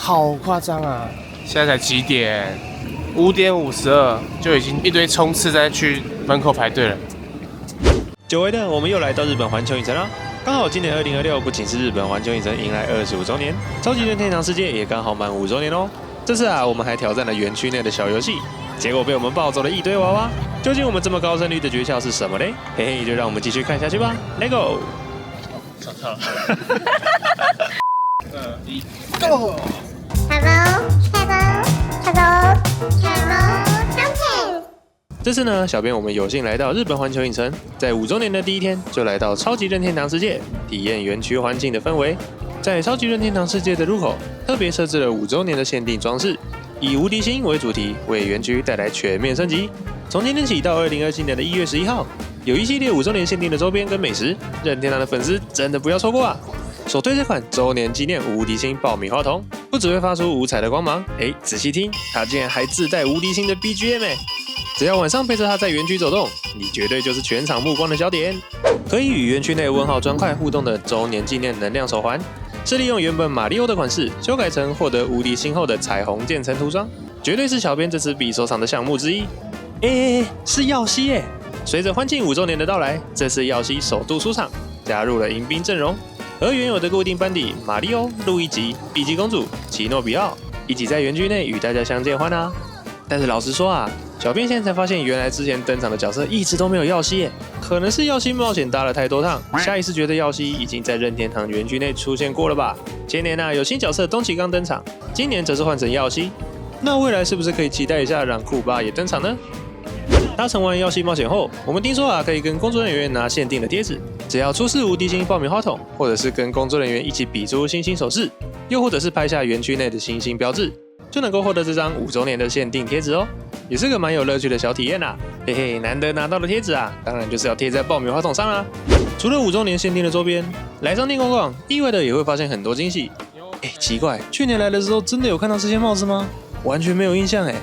好誇張啊！現在才幾點？5點52，就已經一堆衝刺在去門口排隊了。久違的，我們又來到日本環球影城啦！剛好今年2026不僅是日本環球影城迎來25周年，超級任天堂世界也剛好滿5周年哦。這次啊，我們還挑戰了園區內的小遊戲，結果被我們抱走了一堆娃娃。究竟我們這麼高勝率的訣竅是什麼呢？嘿嘿，就讓我們繼續看下去吧。Let's go！ 找到了。2、1 ，Go！ 這次呢，小編我們有幸來到日本環球影城，在5周年的第一天就來到超級任天堂世界，體驗園區環境的氛圍。在超級任天堂世界的入口，特別設置了5周年的限定裝飾，以無敵星為主題，為園區帶來全面升級。從今天起到2027年的1月11號，有一系列5周年限定的周邊跟美食，任天堂的粉絲真的不要錯過啊！首推這款周年紀念無敵星爆米花筒，不只會發出五彩的光芒，仔細聽，它竟然還自帶無敵星的 BGM 只要晚上陪着它在園區走動，你絕對就是全場目光的焦點。可以與園區內問號磚塊互動的周年紀念能量手環，是利用原本馬里歐的款式修改成獲得無敵星後的彩虹漸層塗裝，絕對是小編這次必收藏的項目之一。是耀西耶！隨着歡慶5周年的到來，這次耀西首度出場，加入了迎賓陣容，和原有的固定班底馬里歐、路易吉、碧姬公主、奇諾比奧一起在園區內與大家相見歡啊！但是老實說啊，小編現在才發現，原來之前登場的角色一直都沒有耀西耶，可能是耀西冒險搭了太多趟，下意識覺得耀西已經在任天堂園區內出現過了吧？前年啊有新角色東崎剛登場，今年則是換成耀西，那未來是不是可以期待一下讓庫巴也登場呢？搭乘完耀西冒險後，我們聽說啊可以跟工作人員拿限定的貼紙，只要出示無敵星爆米花筒，或者是跟工作人員一起比出星星手勢，又或者是拍下園區內的星星標誌，就能夠獲得這張5周年的限定貼紙哦。也是個蠻有樂趣的小體驗啦，嘿嘿，難得拿到的貼紙啊，當然就是要貼在爆米花筒上啦。除了5周年限定的周邊，來商店逛逛，意外的也會發現很多驚喜。奇怪，去年來的時候真的有看到這些帽子嗎？完全沒有印象哎。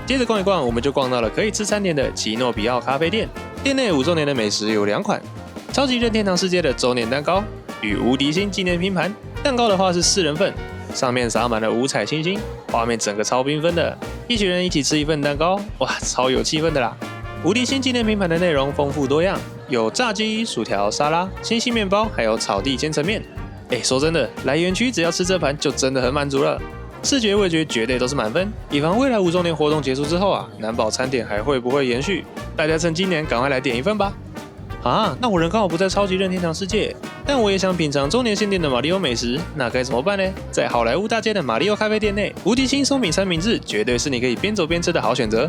接着逛一逛，我們就逛到了可以吃餐點的奇諾比奧咖啡店。店內5周年的美食有2款：超級任天堂世界的周年蛋糕與無敵星紀念拼盤。蛋糕的話是4人份，上面撒滿了五彩星星，畫面整個超繽紛的。一群人一起吃一份蛋糕，哇，超有氣氛的啦！無敵星紀念拼盤的內容豐富多樣，有炸雞、薯條、沙拉、星星麵包，還有草地千層麵。說真的，來園區只要吃這盤就真的很滿足了。視覺味覺絕對都是滿分，以防未來5周年活動結束之後啊，難保餐點還會不會延續，大家趁今年趕快來點一份吧。那我人剛好不在超級任天堂世界，但我也想品嘗周年限定的馬里奧美食，那該怎麼辦呢？在好萊塢大街的馬里奧咖啡店內，無敵星鬆餅三明治絕對是你可以邊走邊吃的好選擇。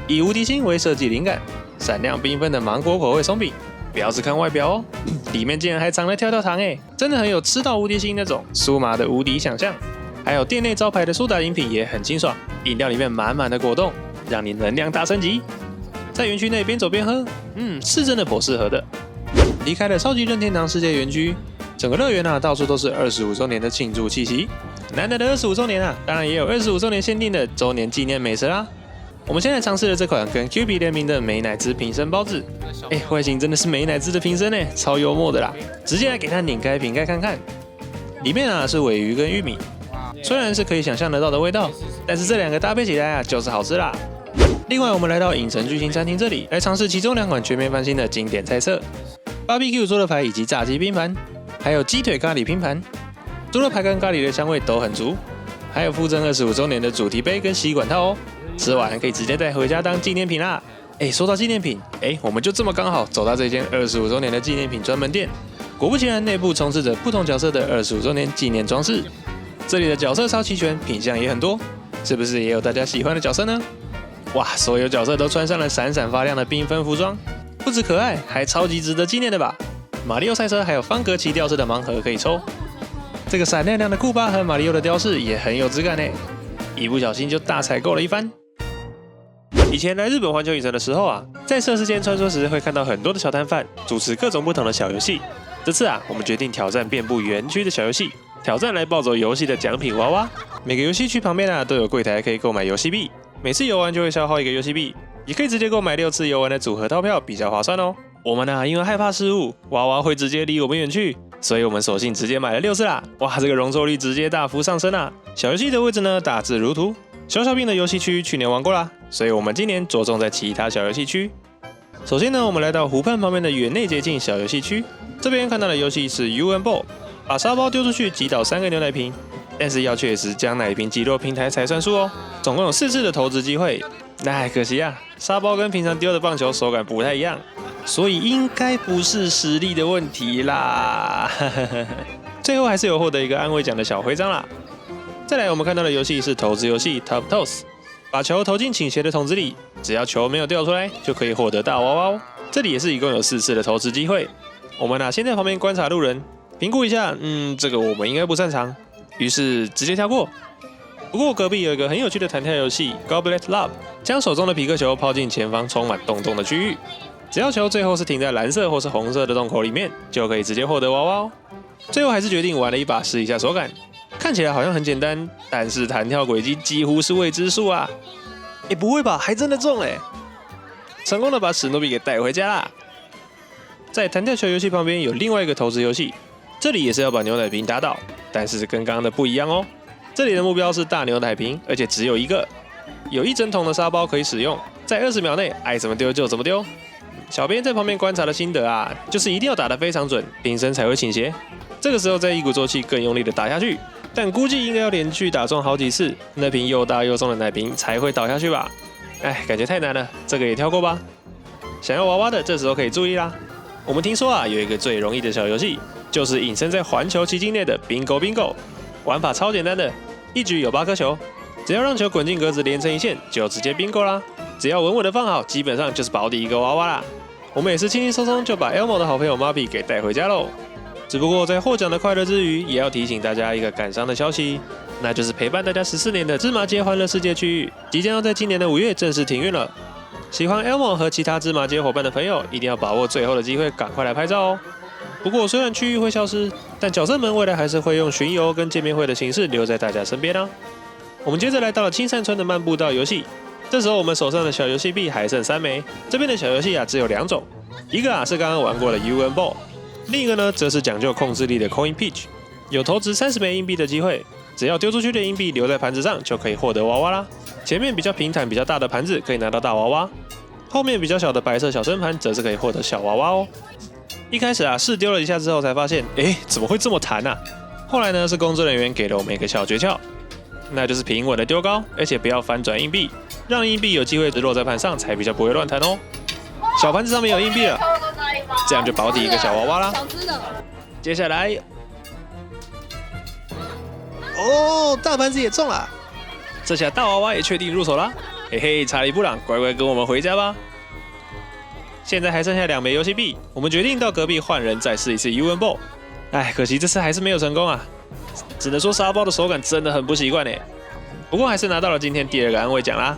以無敵星為設計靈感，閃亮繽紛的芒果口味鬆餅，不要只看外表哦，裡面竟然還藏了跳跳糖真的很有吃到無敵星那種酥麻的無敵想象。還有店內招牌的蘇打飲品也很清爽，飲料裡面滿滿的果凍，讓你能量大升級。在園區內邊走邊喝，是真的頗適合的。離開了超級任天堂世界園區，整個樂園啊到處都是25周年的慶祝氣息。難得的25周年啊，當然也有25周年限定的周年紀念美食啦。我們現在嘗試了這款跟 Q 幣聯名的美乃滋瓶身包子，外形真的是美乃滋的瓶身超幽默的啦。直接來給它擰開瓶蓋看看，裡面啊是鮪魚跟玉米。雖然是可以想象得到的味道，但是這2個搭配起來啊，就是好吃啦。另外，我們來到影城巨星餐廳這裡，來嘗試其中2款全面翻新的經典菜色：BBQ 豬肋排以及炸雞拼盤，還有雞腿咖喱拼盤。豬肋排跟咖喱的香味都很足，還有附贈25周年的主題杯跟吸管套哦。吃完可以直接帶回家當紀念品啦。說到紀念品，我們就這麼剛好走到這間25周年的紀念品專門店。果不其然，內部充斥着不同角色的25周年紀念裝飾。這裡的角色超齊全，品項也很多，是不是也有大家喜歡的角色呢？哇，所有角色都穿上了閃閃發亮的繽紛服裝，不止可愛，還超級值得紀念的吧？馬里奧賽車還有方格奇吊飾的盲盒可以抽，這個閃亮亮的庫巴和馬里奧的吊飾也很有質感一不小心就大採購了一番。以前來日本環球影城的時候啊，在設施間穿梭時會看到很多的小攤販主持各種不同的小遊戲。這次啊，我們決定挑戰遍布園區的小遊戲。挑戰來抱走遊戲的獎品娃娃，每個遊戲區旁邊啊都有櫃檯可以購買遊戲幣，每次遊玩就會消耗1個遊戲幣，也可以直接購買6次遊玩的組合套票，比較划算哦。我們啊因為害怕失誤，娃娃會直接離我們遠去，所以我們索性直接買了6次啦。哇，這個容錯率直接大幅上升啊！小遊戲的位置呢，大致如圖。小小兵的遊戲區去年玩過啦，所以我們今年着重在其他小遊戲區。首先呢，我們來到湖畔旁邊的遠內捷徑小遊戲區，這邊看到的遊戲是 UN Ball， 把沙包丟出去擊倒3個牛奶瓶，但是要確實將奶瓶擊落平台才算數哦。總共有4次的投擲機會，那可惜啊，沙包跟平常丟的棒球手感不太一樣，所以應該不是實力的問題啦。最後還是有獲得一個安慰獎的小徽章啦。再來，我們看到的遊戲是投擲遊戲 Top Toss， 把球投進傾斜的桶子裡，只要球沒有掉出來，就可以獲得大娃娃哦。這裡也是一共有4次的投擲機會。我們先在旁邊觀察路人，評估一下，這個我們應該不擅長，於是直接跳過。不過隔壁有一個很有趣的彈跳遊戲 Goblet Lob， 將手中的皮克球拋進前方充滿洞洞的區域，只要球最後是停在藍色或是紅色的洞口裡面，就可以直接獲得娃娃哦。最後還是決定玩了一把試一下手感。看起來好像很簡單，但是彈跳軌跡幾乎是未知數啊！不會吧，還真的中哎！成功的把史努比給帶回家啦。在彈跳球遊戲旁邊有另外一個投擲遊戲，這裡也是要把牛奶瓶打倒，但是跟剛剛的不一樣哦。這裡的目標是大牛奶瓶，而且只有一個，有1整桶的沙包可以使用，在20秒內愛怎麼丟就怎麼丟。小編在旁邊觀察的心得啊，就是一定要打得非常準，瓶身才會傾斜。這個時候再一鼓作氣更用力的打下去。但估計應該要連續打中好幾次，那瓶又大又重的奶瓶才會倒下去吧？感覺太難了，這個也跳過吧。想要娃娃的這時候可以注意啦。我們聽說啊，有一個最容易的小遊戲，就是隱身在環球奇境內的 Bingo Bingo。玩法超簡單的，一局有8顆球，只要讓球滾進格子連成一線，就直接 Bingo 啦。只要穩穩的放好，基本上就是保底一個娃娃啦。我們也是輕輕鬆鬆就把 Elmo 的好朋友 Moppy 給帶回家嘍。只不過在獲獎的快樂之餘，也要提醒大家一個感傷的消息，那就是陪伴大家14年的芝麻街歡樂世界區域，即將要在今年的5月正式停運了。喜歡 Elmo 和其他芝麻街夥伴的朋友，一定要把握最後的機會，趕快來拍照哦。不過雖然區域會消失，但角色們未來還是會用巡遊跟見面會的形式留在大家身邊啊。我們接着來到了青山村的漫步道遊戲，這時候我們手上的小遊戲幣還剩3枚，這邊的小遊戲只有2種，一個是剛剛玩過的 UN Ball。另一個呢，則是講究控制力的 Coin Pitch， 有投擲30枚硬幣的機會，只要丟出去的硬幣留在盤子上，就可以獲得娃娃啦。前面比較平坦、比較大的盤子可以拿到大娃娃，後面比較小的白色小深盤則是可以獲得小娃娃哦。一開始試丟了一下之後才發現，怎麼會這麼彈啊？後來呢，是工作人員給了我們一個小訣竅，那就是平穩的丟高，而且不要翻轉硬幣，讓硬幣有機會直落在盤上，才比較不會亂彈哦。小盤子上面有硬幣了，這樣就保底一個小娃娃啦。接下來，大盤子也中了，這下大娃娃也確定入手啦。嘿嘿，查理布朗，乖乖跟我們回家吧。現在還剩下2枚遊戲幣，我們決定到隔壁換人再試一次 UN Ball。可惜這次還是沒有成功啊，只能說沙包的手感真的很不習慣耶。不過還是拿到了今天第2個安慰獎啦。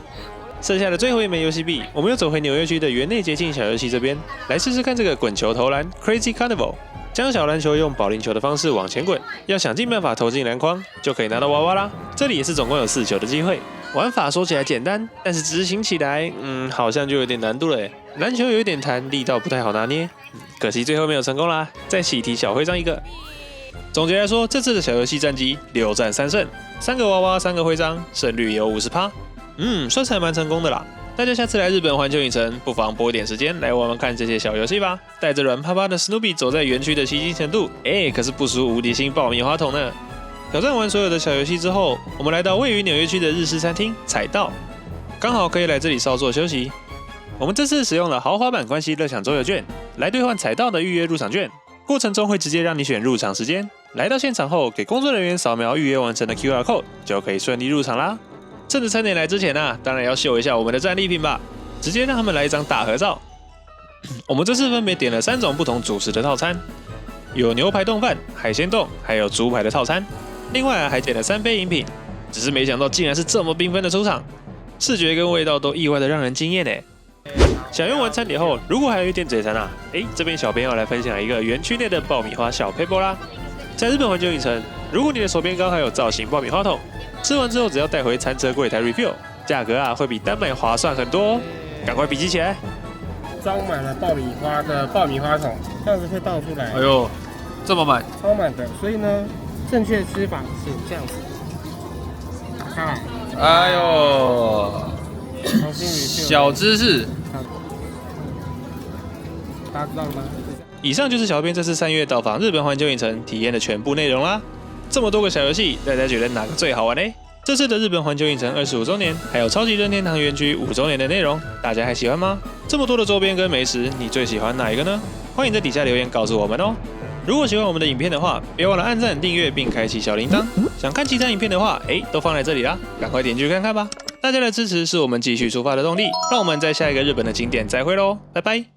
剩下的最後1枚遊戲幣，我們又走回紐約區的園內捷徑小遊戲這邊，來試試看這個滾球投籃 Crazy Carnival。將小籃球用保齡球的方式往前滾，要想盡辦法投進籃筐，就可以拿到娃娃啦。這裡也是總共有4球的機會。玩法說起來簡單，但是執行起來，好像就有點難度了耶。籃球有一點彈，力道不太好拿捏，可惜最後沒有成功啦。再喜提小徽章一個。總結來說，這次的小遊戲戰績6戰3勝，3個娃娃3個徽章，勝率有50%。算是還蠻成功的啦。大家下次來日本環球影城，不妨撥點時間來玩玩看這些小遊戲吧。帶着軟趴趴的史努比走在園區的吸睛程度，可是不輸無敵星爆米花筒呢。挑戰完所有的小遊戲之後，我們來到位於紐約區的日式餐廳彩道，剛好可以來這裡稍作休息。我們這次使用了豪華版關係樂享周遊券來兌換彩道的預約入場券，過程中會直接讓你選入場時間。來到現場後，給工作人員掃描預約完成的 QR code， 就可以順利入場啦。趁着餐點來之前當然要秀一下我們的戰利品吧，直接讓他們來一張大合照。我們這次分別點了3種不同主食的套餐，有牛排丼飯、海鮮丼，還有豬排的套餐。另外還點了3杯飲品，只是沒想到竟然是這麼繽紛的出場，視覺跟味道都意外的讓人驚豔呢。享用完餐點後，如果還有一點嘴饞這邊小編要來分享一個園區內的爆米花小撇步啦。在日本環球影城，如果你的手邊剛好有造型爆米花筒，吃完之後只要帶回餐車櫃台 refill， 價格會比單買划算很多哦，趕快筆記起來。裝滿了爆米花的爆米花筒，這樣子會倒出來。這麼滿，超滿的。所以呢，正確吃法是這樣子，打開來。哎呦，小知識，大家知道了嗎？以上就是小編這次3月到訪日本環球影城體驗的全部內容啦。這麼多個小遊戲，大家覺得哪個最好玩呢？這次的日本環球影城25周年，還有超級任天堂園區5周年的內容，大家還喜歡嗎？這麼多的周邊跟美食，你最喜歡哪一個呢？歡迎在底下留言告訴我們哦。如果喜歡我們的影片的話，別忘了按讚、訂閱並開啟小鈴鐺。想看其他影片的話，都放在這裡啦，趕快點進去看看吧。大家的支持是我們繼續出發的動力，讓我們在下一個日本的景點再會嘍，拜拜。